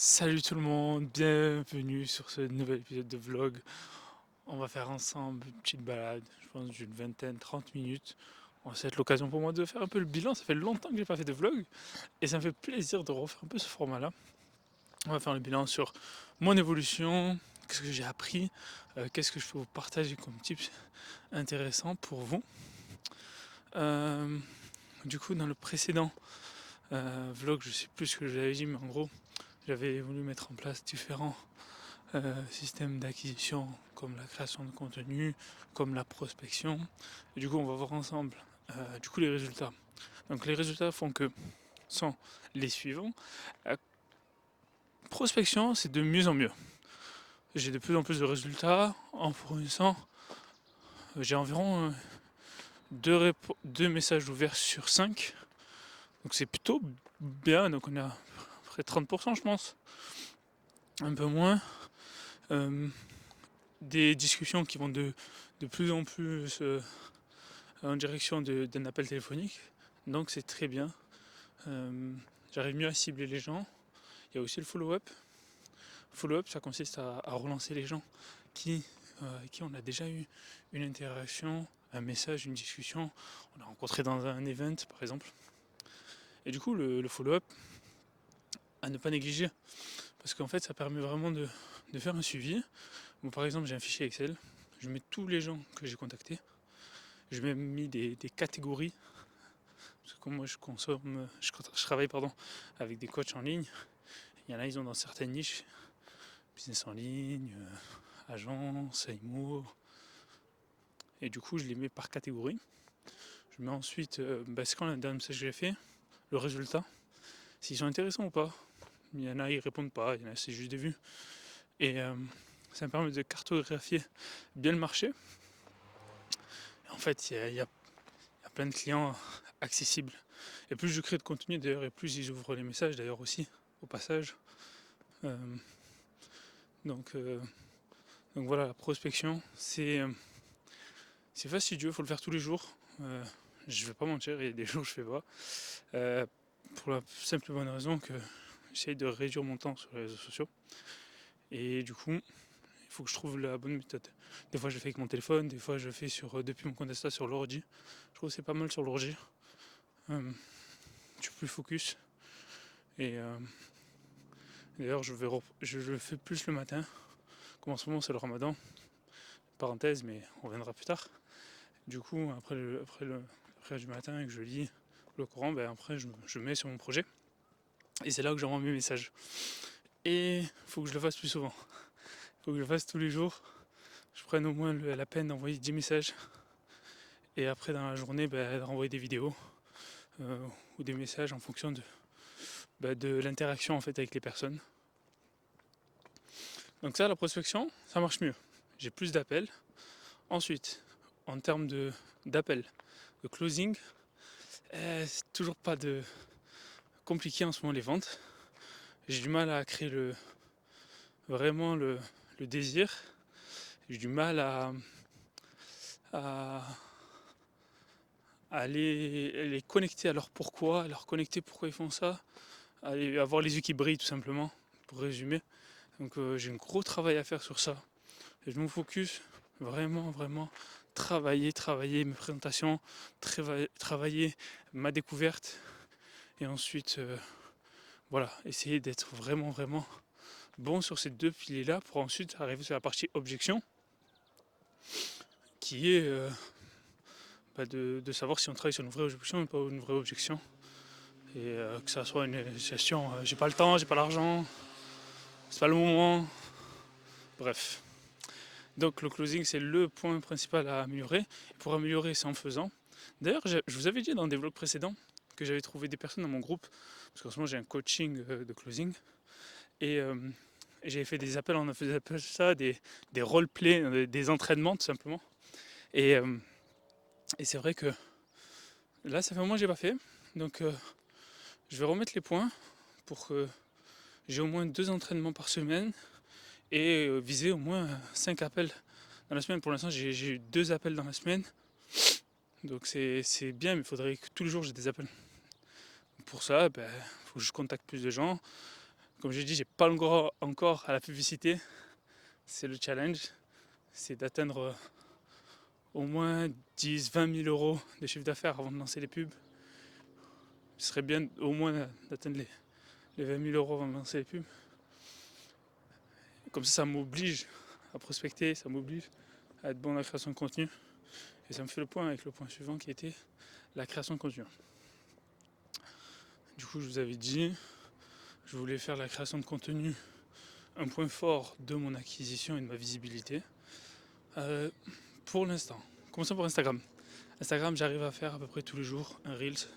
Salut tout le monde, bienvenue sur ce nouvel épisode de vlog. On va faire ensemble une petite balade, je pense d'une vingtaine, 30 minutes. Ça va être l'occasion pour moi de faire un peu le bilan. Ça fait longtemps que j'ai pas fait de vlog et ça me fait plaisir de refaire un peu ce format-là. On va faire le bilan sur mon évolution, qu'est-ce que j'ai appris, qu'est-ce que je peux vous partager comme tips intéressants pour vous. Euh, du coup, dans le précédent vlog, je sais plus ce que j'avais dit, mais en gros, j'avais voulu mettre en place différents systèmes d'acquisition comme la création de contenu, comme la prospection. Et du coup, on va voir ensemble les résultats. Donc les résultats font que sont les suivants. La prospection, c'est de mieux en mieux. J'ai de plus en plus de résultats. En fournissant, j'ai environ 2 messages ouverts sur 5. Donc c'est plutôt bien. Donc on est à près de 30%, je pense. Un peu moins. Des discussions qui vont de plus en plus en direction d'un appel téléphonique. Donc c'est très bien. J'arrive mieux à cibler les gens. Il y a aussi le follow-up. Follow-up, ça consiste à relancer les gens avec qui on a déjà eu une interaction, un message, une discussion. On a rencontré dans un event, par exemple. Et du coup, le follow-up, à ne pas négliger. Parce qu'en fait, ça permet vraiment de faire un suivi. Bon, par exemple, j'ai un fichier Excel. Je mets tous les gens que j'ai contactés. Je mets mis des catégories. Parce que comme moi, je travaille avec des coachs en ligne. Il y en a, ils ont dans certaines niches, business en ligne, agence, IMO. Et du coup, je les mets par catégorie. Je mets ensuite, c'est quand le dernier message que j'ai fait, le résultat, s'ils sont intéressants ou pas. Il y en a, ils répondent pas, il y en a, c'est juste des vues. Et ça me permet de cartographier bien le marché. Et en fait, il y a plein de clients accessibles. Et plus je crée de contenu d'ailleurs, et plus ils ouvrent les messages d'ailleurs aussi, au passage. Euh, donc, euh, donc voilà, la prospection, c'est fastidieux, il faut le faire tous les jours. Je vais pas mentir, il y a des jours où je fais pas. Pour la simple et bonne raison que j'essaye de réduire mon temps sur les réseaux sociaux. Et du coup, il faut que je trouve la bonne méthode. Des fois, je le fais avec mon téléphone, des fois, je le fais depuis mon compte Insta sur l'ordi. Je trouve que c'est pas mal sur l'ordi. Je suis plus focus. Et d'ailleurs, je le fais plus le matin. Comme en ce moment, c'est le ramadan. Parenthèse, mais on reviendra plus tard. Du coup, après le prière du matin et que je lis le Coran, après je mets sur mon projet. Et c'est là que j'envoie mes messages. Et il faut que je le fasse plus souvent. Il faut que je le fasse tous les jours. Je prenne au moins la peine d'envoyer 10 messages. Et après, dans la journée, de renvoyer des vidéos ou des messages en fonction de l'interaction en fait, avec les personnes. Donc ça, la prospection, ça marche mieux. J'ai plus d'appels. Ensuite, en termes d'appels, de closing, c'est toujours pas de compliqué en ce moment les ventes. J'ai du mal à créer vraiment le désir. J'ai du mal à, à les connecter à leur pourquoi, à leur connecter pourquoi ils font ça, à avoir les yeux qui brillent tout simplement, pour résumer. Donc j'ai un gros travail à faire sur ça. Et je me focus vraiment travailler mes présentations, travailler ma découverte et ensuite voilà, essayer d'être vraiment bon sur ces deux piliers-là pour ensuite arriver sur la partie objection qui est de savoir si on travaille sur une vraie objection ou pas une vraie objection. Et que ça soit une gestion, j'ai pas le temps, j'ai pas l'argent, c'est pas le moment. Bref. Donc le closing c'est le point principal à améliorer. Et pour améliorer c'est en faisant. D'ailleurs je vous avais dit dans des vlogs précédents que j'avais trouvé des personnes dans mon groupe, parce qu'en ce moment j'ai un coaching de closing. Et, j'avais fait des appels, on a fait ça des roleplays, des entraînements tout simplement. Et, et c'est vrai que là ça fait un mois que j'ai pas fait. Donc je vais remettre les points pour que j'ai au moins 2 entraînements par semaine et viser au moins 5 appels dans la semaine. Pour l'instant, j'ai eu 2 appels dans la semaine. Donc c'est bien, mais il faudrait que tous les jours j'ai des appels. Pour ça, il faut que je contacte plus de gens, Comme j'ai dit, j'ai pas le droit encore à la publicité. C'est le challenge. C'est d'atteindre au moins 10-20 000 euros de chiffre d'affaires avant de lancer les pubs. Ce serait bien au moins d'atteindre les 20 000 euros avant de lancer les pubs. Comme ça m'oblige à prospecter, ça m'oblige à être bon dans la création de contenu. Et ça me fait le point avec le point suivant qui était la création de contenu. Du coup, je vous avais dit, je voulais faire la création de contenu un point fort de mon acquisition et de ma visibilité. Pour l'instant, commençons par Instagram. Instagram, j'arrive à faire à peu près tous les jours un Reels.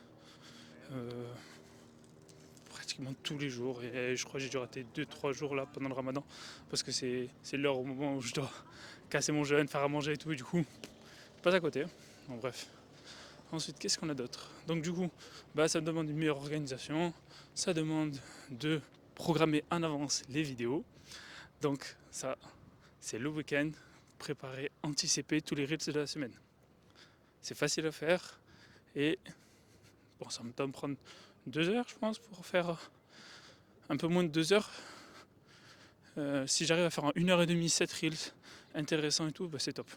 Pratiquement tous les jours. Et je crois que j'ai dû rater 2-3 jours là pendant le ramadan. Parce que c'est l'heure au moment où je dois casser mon jeûne, faire à manger et tout. Et du coup, pas à côté. Bon, bref. Ensuite, qu'est-ce qu'on a d'autre? Donc du coup, ça me demande une meilleure organisation. Ça demande de programmer en avance les vidéos. Donc ça, c'est le week-end, préparer, anticiper tous les reels de la semaine. C'est facile à faire et bon, ça me doit me prendre 2 heures, je pense, pour faire un peu moins de 2 heures. Si j'arrive à faire en 1h30 7 reels intéressants et tout, c'est top.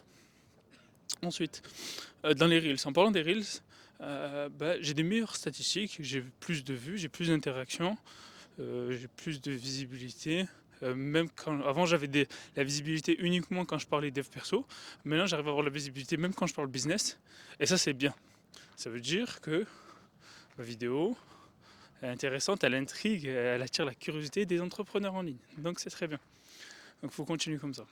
Ensuite, dans les reels, en parlant des reels, j'ai des meilleures statistiques, j'ai plus de vues, j'ai plus d'interactions, j'ai plus de visibilité. Même quand avant j'avais la visibilité uniquement quand je parlais dev perso, maintenant j'arrive à avoir la visibilité même quand je parle business, et ça c'est bien. Ça veut dire que ma vidéo est intéressante, elle intrigue, elle attire la curiosité des entrepreneurs en ligne, donc c'est très bien. Donc il faut continuer comme ça.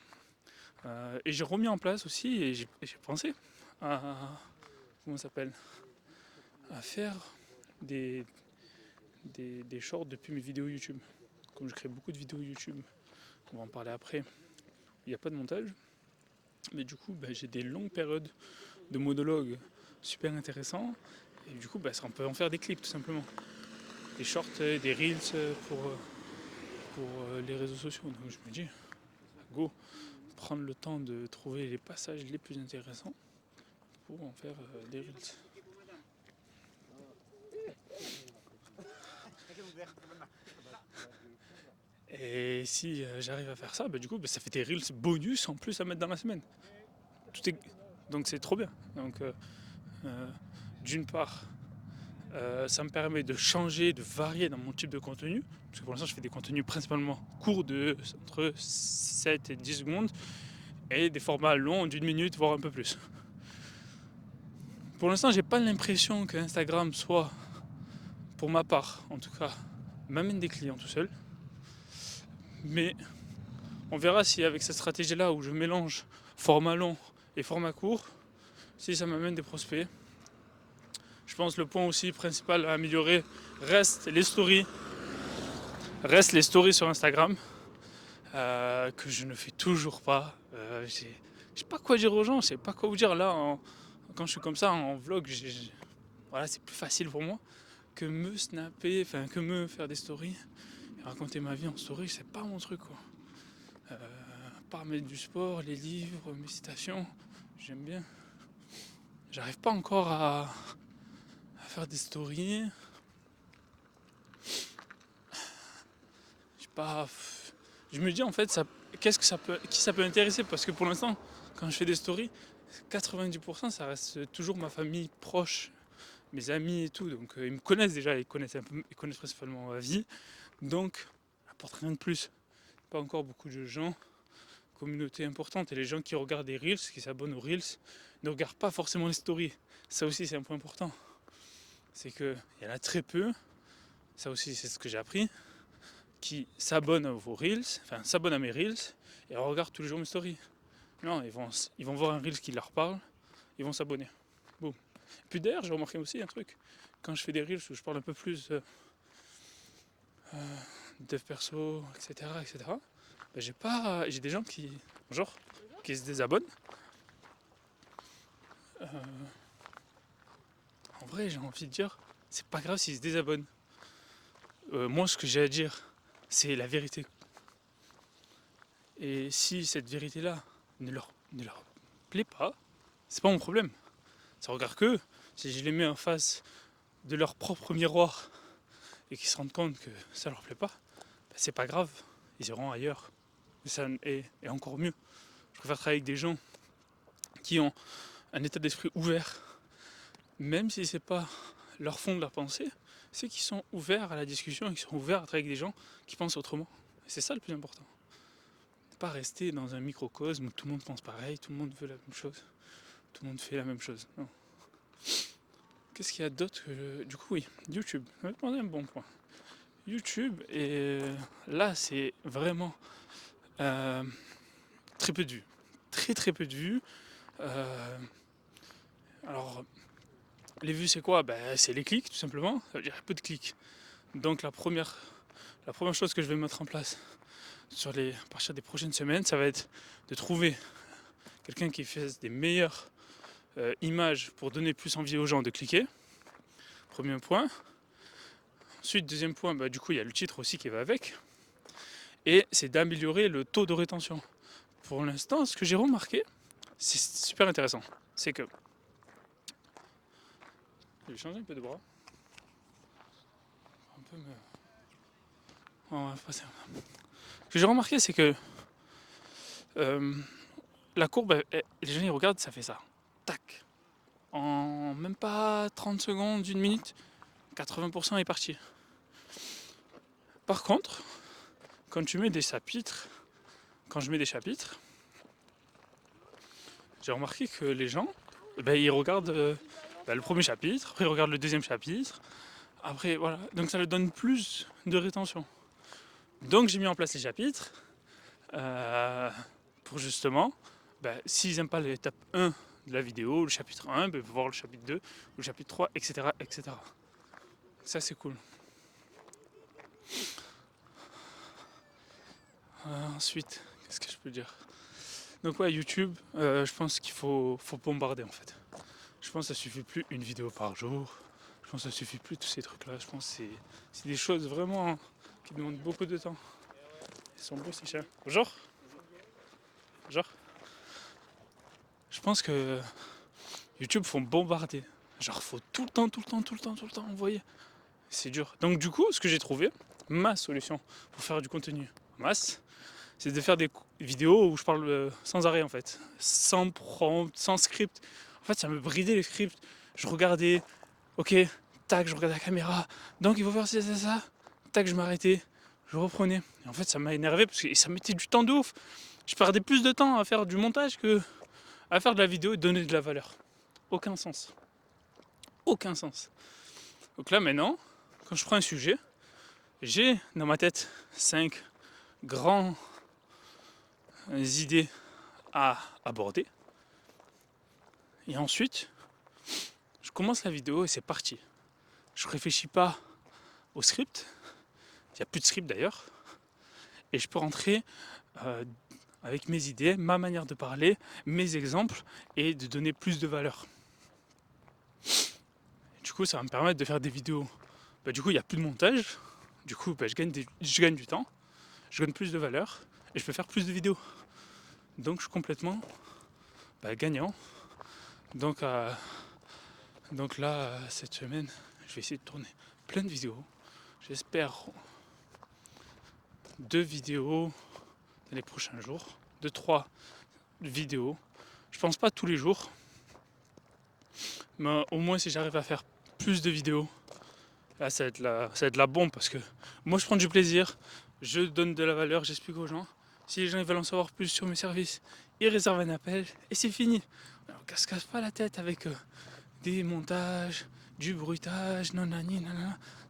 Et j'ai remis en place aussi, et j'ai pensé à, comment ça s'appelle, à faire des shorts depuis mes vidéos YouTube. Comme je crée beaucoup de vidéos YouTube, on va en parler après, il n'y a pas de montage. Mais du coup, j'ai des longues périodes de monologues super intéressants. Et du coup, on peut en faire des clips tout simplement. Des shorts, des reels pour les réseaux sociaux. Donc je me dis, go, prendre le temps de trouver les passages les plus intéressants pour en faire des reels. Et si j'arrive à faire ça, du coup, ça fait des reels bonus en plus à mettre dans la semaine. Donc c'est trop bien. Donc d'une part, ça me permet de changer, de varier dans mon type de contenu. Parce que pour l'instant, je fais des contenus principalement courts de entre 7 et 10 secondes et des formats longs d'1 minute, voire un peu plus. Pour l'instant, j'ai pas l'impression que Instagram soit, pour ma part en tout cas, m'amène des clients tout seul. Mais on verra si avec cette stratégie-là où je mélange format long et format court, si ça m'amène des prospects. Je pense que le point aussi principal à améliorer reste les stories sur Instagram, que je ne fais toujours pas. Je sais pas quoi dire aux gens, je sais pas quoi vous dire là. Quand je suis comme ça en vlog, voilà, c'est plus facile pour moi que me snapper, que me faire des stories et raconter ma vie en story. C'est pas mon truc quoi. À part mettre du sport, les livres, mes citations, j'aime bien. J'arrive pas encore à faire des stories. Je me dis en fait, qui ça peut intéresser, parce que pour l'instant, quand je fais des stories, 90% ça reste toujours ma famille proche, mes amis et tout, donc ils me connaissent déjà, ils connaissent principalement ma vie, donc ça apporte rien de plus. Pas encore beaucoup de gens, communauté importante, et les gens qui regardent des reels, qui s'abonnent aux reels, ne regardent pas forcément les stories. Ça aussi c'est un point important, c'est qu'il y en a très peu, ça aussi c'est ce que j'ai appris, qui s'abonnent à vos reels, s'abonnent à mes reels et regardent tous les jours mes stories. Non, ils vont voir un reel qui leur parle, ils vont s'abonner. Boum. Puis d'ailleurs, j'ai remarqué aussi un truc. Quand je fais des reels où je parle un peu plus dev perso, etc., j'ai des gens qui se désabonnent. En vrai, j'ai envie de dire, c'est pas grave s'ils se désabonnent. Moi, ce que j'ai à dire, c'est la vérité. Et si cette vérité-là ne leur plaît pas, c'est pas mon problème. Ça regarde qu'eux. Si je les mets en face de leur propre miroir et qu'ils se rendent compte que ça leur plaît pas, c'est pas grave, ils iront ailleurs. Et encore mieux, je préfère travailler avec des gens qui ont un état d'esprit ouvert, même si c'est pas leur fond de leur pensée, c'est qu'ils sont ouverts à la discussion et qu'ils sont ouverts à travailler avec des gens qui pensent autrement. Et c'est ça le plus important. Pas rester dans un microcosme où tout le monde pense pareil, tout le monde veut la même chose, tout le monde fait la même chose. Non. Qu'est-ce qu'il y a d'autre Du coup, oui, YouTube. Ça va demander un bon point. YouTube, et là, c'est vraiment très peu de vues. Très peu de vues. Alors, les vues, c'est quoi? C'est les clics, tout simplement. Ça veut dire peu de clics. Donc, la première chose que je vais mettre en place à partir des prochaines semaines, ça va être de trouver quelqu'un qui fasse des meilleures images pour donner plus envie aux gens de cliquer. Premier point. Ensuite, deuxième point, du coup, il y a le titre aussi qui va avec. Et c'est d'améliorer le taux de rétention. Pour l'instant, ce que j'ai remarqué, c'est super intéressant. C'est que... Je vais changer un peu de bras. On va passer. Ce que j'ai remarqué, c'est que la courbe, les gens ils regardent, ça fait ça. Tac. En même pas 30 secondes, 1 minute, 80% est parti. Par contre, quand je mets des chapitres, j'ai remarqué que les gens, ils regardent le premier chapitre, après ils regardent le deuxième chapitre, après voilà, donc ça leur donne plus de rétention. Donc j'ai mis en place les chapitres pour justement, s'ils n'aiment pas l'étape 1 de la vidéo, le chapitre 1, ils peuvent voir le chapitre 2, ou le chapitre 3, etc. etc. Ça c'est cool. Ensuite, qu'est-ce que je peux dire? Donc ouais, YouTube, je pense qu'il faut bombarder en fait. Je pense que ça suffit plus une vidéo par jour. Je pense que ça suffit plus tous ces trucs-là. Je pense que c'est des choses vraiment qui demandent beaucoup de temps. Ils sont beaux ces chiens. Bonjour. Bonjour. Je pense que YouTube faut bombarder. Genre faut tout le temps envoyer. C'est dur. Donc du coup, ce que j'ai trouvé, ma solution pour faire du contenu en masse, c'est de faire des vidéos où je parle sans arrêt en fait. Sans prompt, sans script. En fait, ça me bridait les scripts. Je regardais, ok, tac, je regardais la caméra. Donc il faut faire ça. Tac, je m'arrêtais. Je reprenais. Et en fait, ça m'a énervé parce que ça mettait du temps de ouf. Je perdais plus de temps à faire du montage que à faire de la vidéo et donner de la valeur. Aucun sens. Aucun sens. Donc là maintenant, quand je prends un sujet, j'ai dans ma tête 5 grandes idées à aborder. Et ensuite, je commence la vidéo et c'est parti. Je réfléchis pas au script. Il n'y a plus de script d'ailleurs. Et je peux rentrer avec mes idées, ma manière de parler, mes exemples et de donner plus de valeur. Du coup, ça va me permettre de faire des vidéos. Du coup, il n'y a plus de montage. Du coup, je gagne du temps. Je gagne plus de valeur. Et je peux faire plus de vidéos. Donc, je suis complètement gagnant. Donc là, cette semaine, je vais essayer de tourner plein de vidéos. J'espère 2 vidéos dans les prochains jours. 2-3 vidéos. Je pense pas tous les jours. Mais au moins si j'arrive à faire plus de vidéos, là ça va être la bombe parce que moi je prends du plaisir, je donne de la valeur, j'explique aux gens. Si les gens ils veulent en savoir plus sur mes services, ils réservent un appel et c'est fini. Alors, on se casse pas la tête avec des montages, du bruitage, nanani.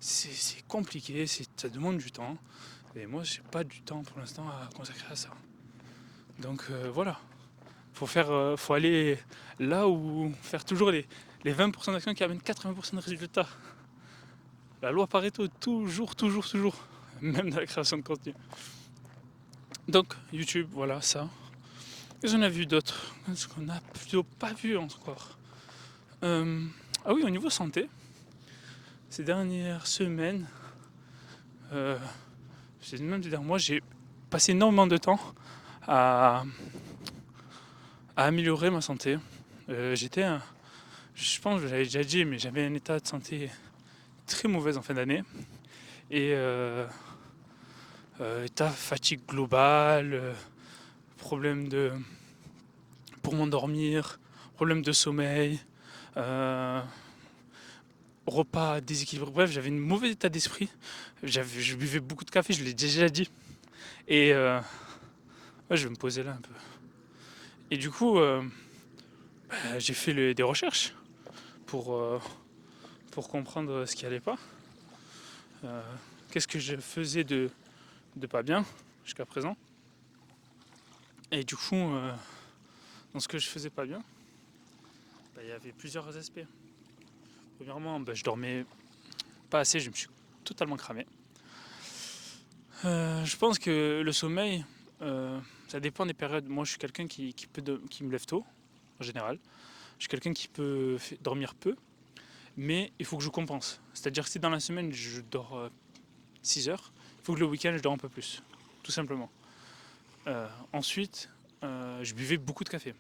C'est compliqué, ça demande du temps. Et moi j'ai pas du temps pour l'instant à consacrer à ça. Donc voilà. Faut aller là où faire toujours les 20% d'actions qui amènent 80% de résultats. La loi Pareto, toujours, même dans la création de contenu. Donc, YouTube, voilà ça. Qu'est-ce qu'on a vu d'autres? Ce qu'on n'a plutôt pas vu encore. Ah oui, au niveau santé, ces dernières semaines, même ces derniers mois, j'ai passé énormément de temps à améliorer ma santé. Je pense que je l'avais déjà dit, mais j'avais un état de santé très mauvaise en fin d'année. Et état fatigue globale, problème pour m'endormir, problème de sommeil, euh, repas déséquilibré. Bref, j'avais un mauvais état d'esprit. Je buvais beaucoup de café, je l'ai déjà dit. Et ouais, je vais me poser là un peu. Et du coup, j'ai fait des recherches pour, euh, pour comprendre ce qui allait pas. Euh, Qu'est-ce que je faisais de pas bien jusqu'à présent. Et du coup, dans ce que je faisais pas bien, il y avait plusieurs aspects. Premièrement, je dormais pas assez, je me suis totalement cramé. Je pense que le sommeil, ça dépend des périodes. Moi, je suis quelqu'un qui me lève tôt, en général. Je suis quelqu'un qui peut dormir peu, mais il faut que je compense. C'est-à-dire que si dans la semaine, je dors 6 heures, il faut que le week-end, je dors un peu plus, tout simplement. Ensuite, je buvais beaucoup de café.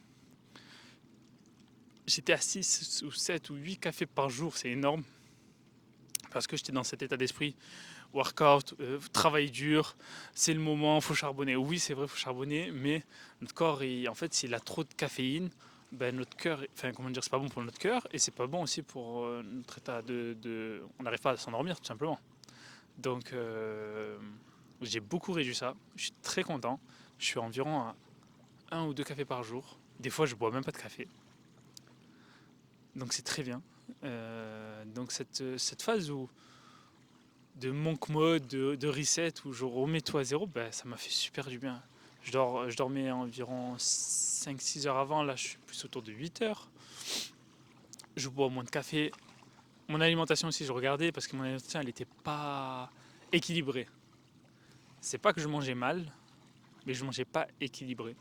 J'étais à 6 ou 7 ou 8 cafés par jour, c'est énorme. Parce que j'étais dans cet état d'esprit, workout, travail dur, c'est le moment, faut charbonner. Oui, c'est vrai, faut charbonner, mais notre corps, en fait, s'il a trop de caféine, notre cœur, enfin, comment dire, c'est pas bon pour notre cœur et c'est pas bon aussi pour notre état on n'arrive pas à s'endormir, tout simplement. Donc, j'ai beaucoup réduit ça. Je suis très content. Je suis environ à 1 ou 2 cafés par jour. Des fois, je bois même pas de café. Donc, c'est très bien. Donc, cette phase de monk mode, de reset, où je remets tout à zéro, ça m'a fait super du bien. Je dormais environ 5-6 heures avant, là je suis plus autour de 8 heures. Je bois moins de café. Mon alimentation aussi, je regardais parce que mon alimentation, elle n'était pas équilibrée. C'est pas que je mangeais mal, mais je mangeais pas équilibré.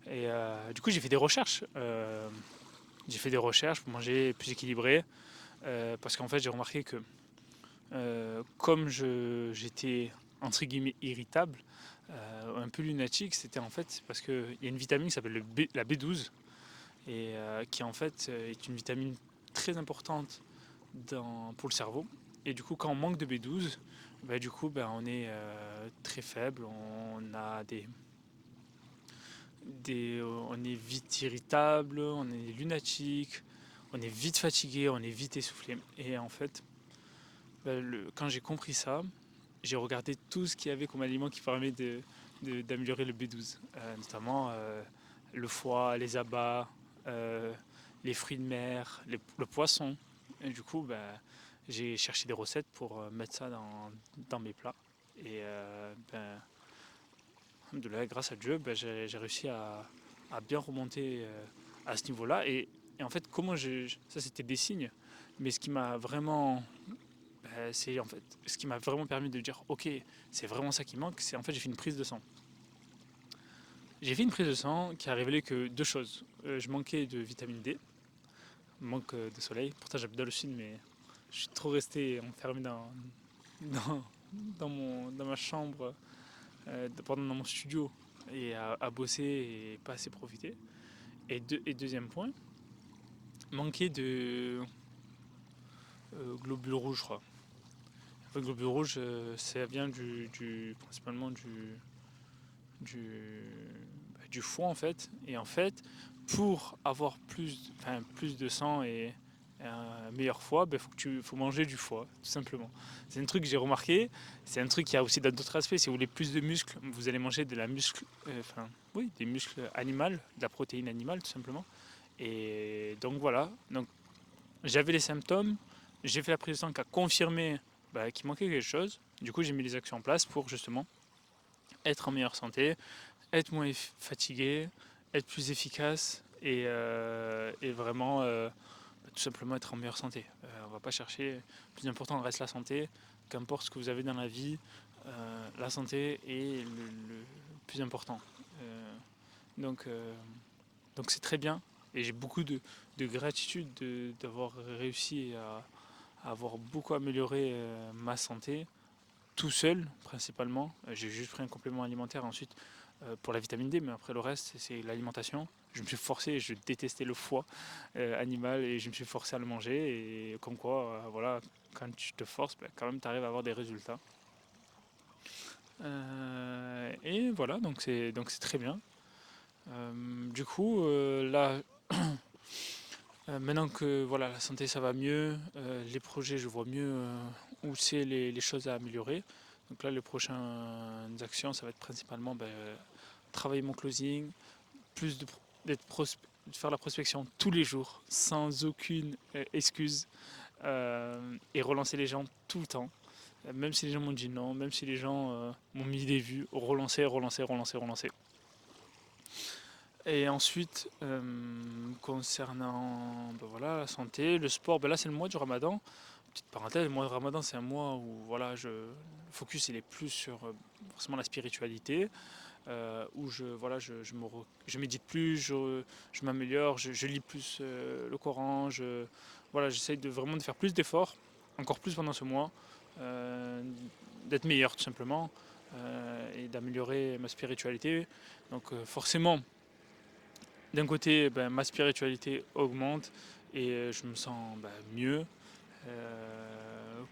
Et du coup, j'ai fait des recherches. J'ai fait des recherches pour manger plus équilibré. Parce qu'en fait, j'ai remarqué que comme j'étais entre guillemets irritable, un peu lunatique, c'était en fait parce qu'il y a une vitamine qui s'appelle la B12 et qui en fait est une vitamine très importante pour le cerveau. Et du coup, quand on manque de B12, on est très faible, on a on est vite irritable, on est lunatique, on est vite fatigué, on est vite essoufflé. Et en fait, quand j'ai compris ça, j'ai regardé tout ce qu'il y avait comme aliment qui permet d'améliorer le B12, notamment le foie, les abats, euh, les fruits de mer, le poisson. Et du coup, j'ai cherché des recettes pour mettre ça dans mes plats. Et grâce à Dieu, j'ai réussi à bien remonter à ce niveau-là. Et en fait, ça c'était des signes, mais ce qui m'a vraiment c'est en fait ce qui m'a vraiment permis de dire ok, c'est vraiment ça qui manque, c'est en fait j'ai fait une prise de sang. J'ai fait une prise de sang qui a révélé que deux choses. Je manquais de vitamine D, manque de soleil. Pourtant j'habite dans le sud, mais je suis trop resté enfermé dans, dans ma chambre, dans mon studio, et à bosser et pas assez profiter. Et deuxième point, manquer de globules rouges, je crois. Le globule rouge, ça vient principalement du, du foie en fait. Et en fait, pour avoir plus de sang et un meilleur foie, faut manger du foie, tout simplement. C'est un truc que j'ai remarqué. C'est un truc qui a aussi d'autres aspects. Si vous voulez plus de muscles, vous allez manger de la muscle, oui, des muscles animaux, de la protéine animale, tout simplement. Et donc voilà. Donc j'avais les symptômes. J'ai fait la prise de sang qui a confirmé qu'il manquait quelque chose. Du coup, j'ai mis les actions en place pour justement être en meilleure santé, être moins fatigué, être plus efficace et vraiment tout simplement être en meilleure santé. On va pas chercher, le plus important reste la santé, qu'importe ce que vous avez dans la vie, la santé est le plus important. Euh, donc donc c'est très bien et j'ai beaucoup de gratitude d'avoir réussi à avoir beaucoup amélioré ma santé tout seul principalement. J'ai juste pris un complément alimentaire ensuite pour la vitamine D, mais après le reste c'est l'alimentation. Je me suis forcé, je détestais le foie animal et je me suis forcé à le manger et comme quoi, voilà, quand tu te forces, quand même tu arrives à avoir des résultats. Et voilà, donc c'est très bien. Du coup, là, maintenant que voilà, la santé ça va mieux, les projets je vois mieux où c'est les choses à améliorer. Donc là, les prochaines actions, ça va être principalement travailler mon closing, plus de faire la prospection tous les jours, sans aucune excuse, et relancer les gens tout le temps. Même si les gens m'ont dit non, même si les gens m'ont mis des vues, relancer, relancer, relancer, relancer. Et ensuite, concernant voilà, la santé, le sport, là c'est le mois du ramadan. Petite parenthèse, le mois de ramadan c'est un mois où voilà, le focus il est plus sur forcément la spiritualité, où voilà, je médite plus, je m'améliore, je lis plus le Coran, voilà, j'essaye vraiment de faire plus d'efforts, encore plus pendant ce mois, euh, d'être meilleur tout simplement, et d'améliorer ma spiritualité. Donc forcément, d'un côté, ma spiritualité augmente et je me sens mieux.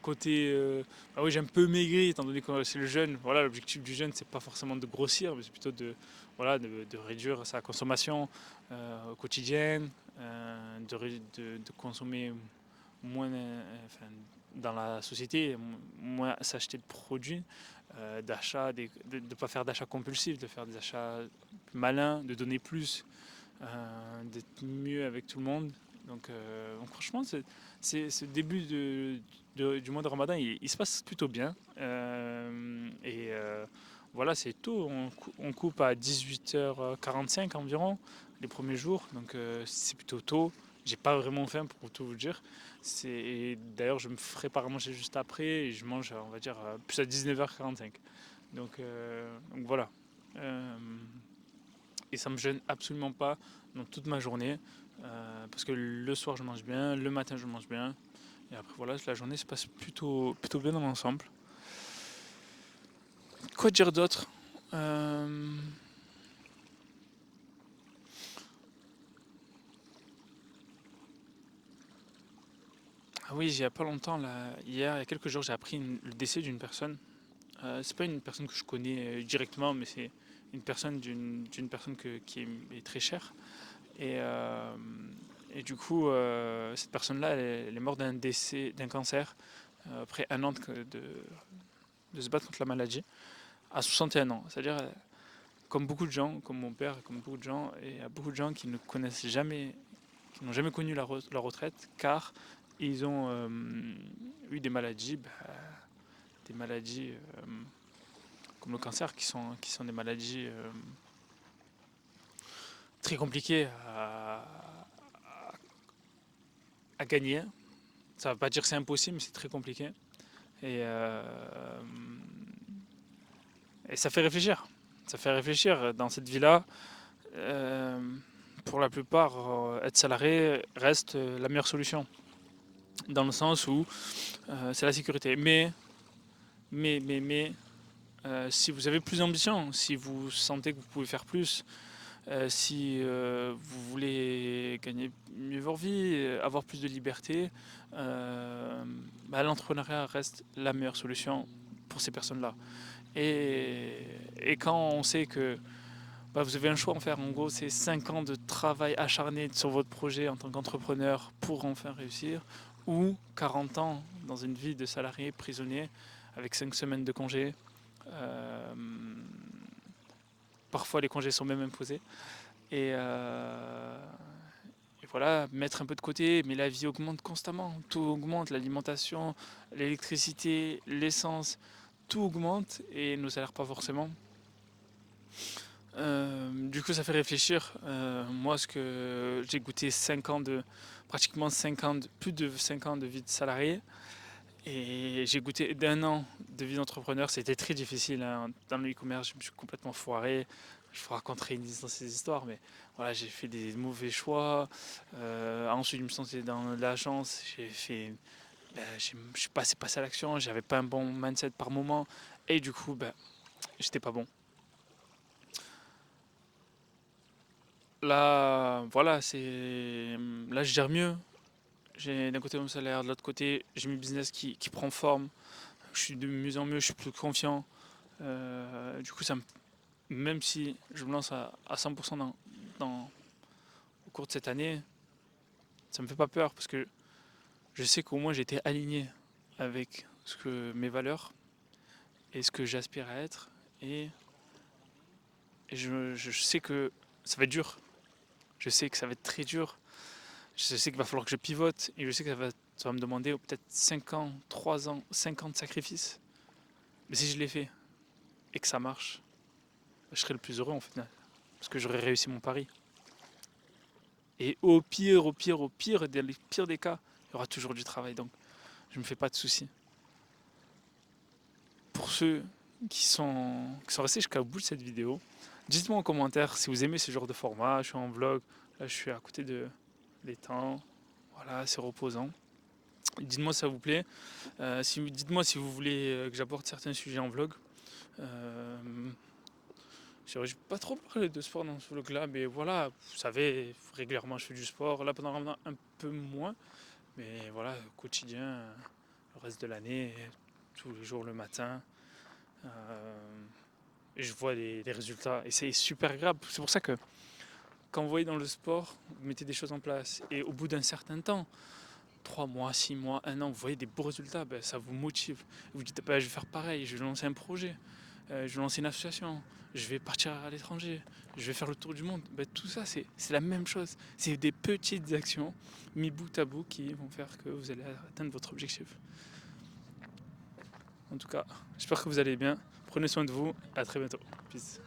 Côté, oui, j'ai un peu maigri étant donné que c'est le jeûne. Voilà, l'objectif du jeûne, c'est pas forcément de grossir, mais c'est plutôt voilà, de réduire sa consommation quotidienne, de consommer moins enfin, dans la société, moins s'acheter de produits, d'achat, de ne pas faire d'achats compulsifs, de faire des achats malins, de donner plus, d'être mieux avec tout le monde. Donc franchement, ce début du mois de Ramadan, il se passe plutôt bien. Voilà, c'est tôt. On coupe à 18h45 environ les premiers jours. Donc c'est plutôt tôt. J'ai pas vraiment faim pour tout vous dire. D'ailleurs, je me ferai pas manger juste après et je mange, on va dire, plus à 19h45. Donc voilà. Euh, et ça me gêne absolument pas dans toute ma journée. Parce que le soir je mange bien, le matin je mange bien. Et après voilà, la journée se passe plutôt bien dans l'ensemble. Quoi dire d'autre? Ah oui, il y a pas longtemps, là, hier, il y a quelques jours, j'ai appris le décès d'une personne. C'est pas une personne que je connais directement, mais c'est une personne d'une personne qui est très chère. Et, euh, et du coup, cette personne-là, elle est morte d'un décès, d'un cancer, après un an de se battre contre la maladie, à 61 ans. C'est-à-dire, comme beaucoup de gens, comme mon père, comme beaucoup de gens, et il y a beaucoup de gens qui ne connaissent jamais, qui n'ont jamais connu la retraite, car ils ont eu des maladies comme le cancer, qui sont des maladies très compliquées à gagner. Ça ne veut pas dire que c'est impossible, mais c'est très compliqué. Et, euh, et ça fait réfléchir. Ça fait réfléchir dans cette vie-là. euh, pour la plupart, être salarié reste la meilleure solution. Dans le sens où c'est la sécurité. Mais, si vous avez plus d'ambition, si vous sentez que vous pouvez faire plus, si vous voulez gagner mieux votre vie, avoir plus de liberté, l'entrepreneuriat reste la meilleure solution pour ces personnes-là. Et quand on sait que vous avez un choix à en faire, en gros c'est 5 ans de travail acharné sur votre projet en tant qu'entrepreneur pour enfin réussir, ou 40 ans dans une vie de salarié prisonnier avec 5 semaines de congé. Euh, Parfois les congés sont même imposés. Et, euh, et voilà, mettre un peu de côté, mais la vie augmente constamment. Tout augmente, l'alimentation, l'électricité, l'essence, tout augmente et nos salaires pas forcément. Du coup, ça fait réfléchir. Moi, ce que j'ai goûté 5 ans pratiquement 5 ans, plus de 5 ans de vie de salarié. Et j'ai goûté d'un an de vie d'entrepreneur. C'était très difficile, hein. Dans le e-commerce, je me suis complètement foiré. Je vous raconterai dans ces histoires, mais voilà, j'ai fait des mauvais choix. Ensuite, je me sentais dans l'agence. Je suis passé à l'action. J'avais pas un bon mindset par moment. Et du coup, j'étais pas bon. Là, voilà, là, je gère mieux. J'ai d'un côté mon salaire, de l'autre côté, j'ai mon business qui prend forme. Je suis de mieux en mieux, je suis plus confiant. Du coup, même si je me lance à 100% au cours de cette année, ça me fait pas peur parce que je sais qu'au moins j'étais aligné avec mes valeurs et ce que j'aspire à être. Et, je sais que ça va être dur. Je sais que ça va être très dur. Je sais qu'il va falloir que je pivote et je sais que ça va me demander peut-être 5 ans, 3 ans, 5 ans de sacrifice. Mais si je l'ai fait et que ça marche, je serai le plus heureux en final. Parce que j'aurai réussi mon pari. Et au pire, dans les pires des cas, il y aura toujours du travail. Donc je ne me fais pas de soucis. Pour ceux qui sont restés jusqu'au bout de cette vidéo, dites-moi en commentaire si vous aimez ce genre de format. Je suis en vlog, là je suis à côté de l'étang. Voilà, c'est reposant. Dites-moi si ça vous plaît. Dites-moi si vous voulez que j'aborde certains sujets en vlog. Euh, je n'ai pas trop parlé de sport dans ce vlog-là, mais voilà, vous savez, régulièrement je fais du sport. Là pendant le Ramadan, un peu moins, mais voilà, quotidien, le reste de l'année, tous les jours le matin. Et je vois les résultats et c'est super agréable. C'est pour ça que quand vous voyez dans le sport, vous mettez des choses en place et au bout d'un certain temps, 3 mois, 6 mois, 1 an, vous voyez des beaux résultats, ben, ça vous motive. Vous dites, ben, je vais faire pareil, je vais lancer un projet, je vais lancer une association, je vais partir à l'étranger, je vais faire le tour du monde. Ben, tout ça, c'est la même chose. C'est des petites actions mis bout à bout qui vont faire que vous allez atteindre votre objectif. En tout cas, j'espère que vous allez bien. Prenez soin de vous. À très bientôt. Peace.